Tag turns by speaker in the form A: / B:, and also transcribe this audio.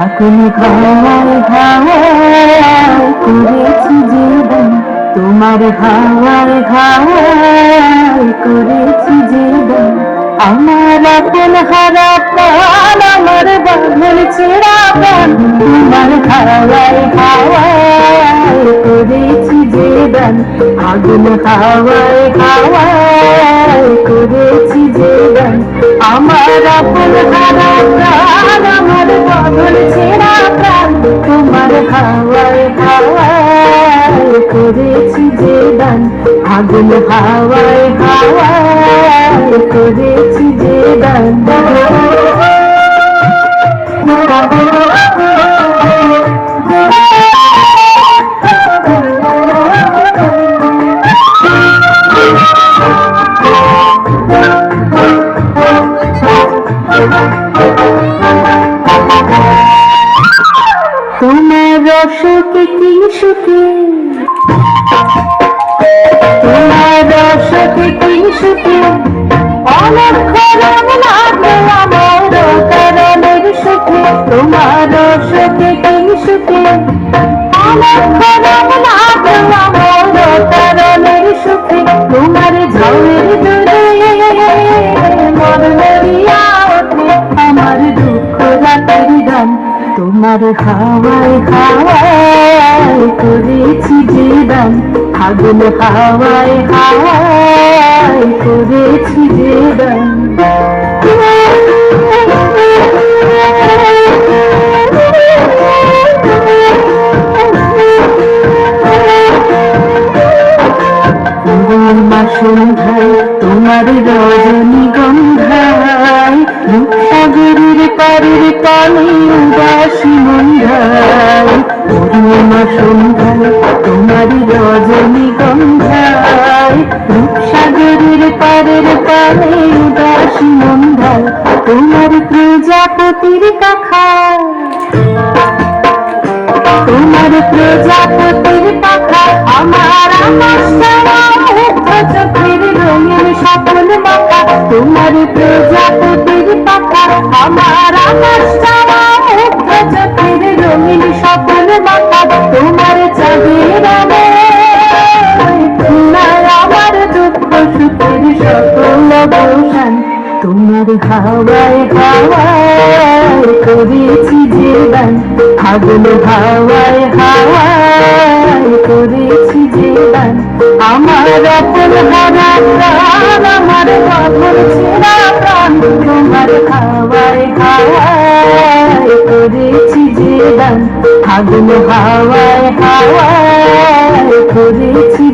A: আগুন হাওয়ায় হাওয়ায় করেছি জীবন, তোমার হাওয়ায় হাওয়ায় করেছি জীবন। আমার আপন হারা প্রাণ, আমার বাঁধন ছেঁড়া প্রাণ, তোমার হাওয়ায় হাওয়ায় করেছি জীবন। আগুন হাওয়ায় হাওয়ায় করেছি জীবন। আমার আপন হারা প্রাণ, আমার বাঁধন ছেঁড়া প্রাণ, তোমার হাওয়ায় হাওয়ায় করেছি জীবন। আগুন হাওয়ায় হাওয়ায় করেছি জীবন। তোমার রসকে কি সুখে, তোমার রসকে কি সুখে, অনক্ষরম লাগে আমার কারণের সুখে। তোমার রসকে কি সুখে, অনক্ষরম লাগে আমার কারণের সুখে। তোমার ঝড়ের দূরে মন মরিয়া ওঠে আমার দুঃখ রাতের গান। তোমার হাওয়ায় হাওয়ায় করেছি জীবন। আগুন হাওয়ায় হাওয়ায় করেছি জীবন। সন্ধ্যায় তোমার রজনীগন্ধায়, রূপসাগরের পারের পানে উদাসী মন্ধায়। পূর্ণিমা সন্ধ্যায় তোমার রজনীগন্ধায়, রূপসাগরের পারের পানে উদাসী মন্ধায়। তোমার প্রজাপতির পাখায়, তোমার প্রজাপতির পাখা, আমার আকাশ চোখের রঙের সকল মাখা। তোমার প্রজাপতির পাখা, আমার আকাশ চোখের রঙিন সকল মাখা। তোমার চাঁদের আমার দুঃখ সুখের সকল অবসান। তোমার হাওয়ায় হাওয়ায় করেছি জীবন। আগুন হাওয়ায় হাওয়ায় করেছি জীবন। আমার আপন হারা প্রাণ, আমার বাঁধন ছেঁড়া প্রাণ, তোমার হাওয়ায় হাওয়ায় করেছি জীবন। আগুন হাওয়ায় হাওয়ায় করেছি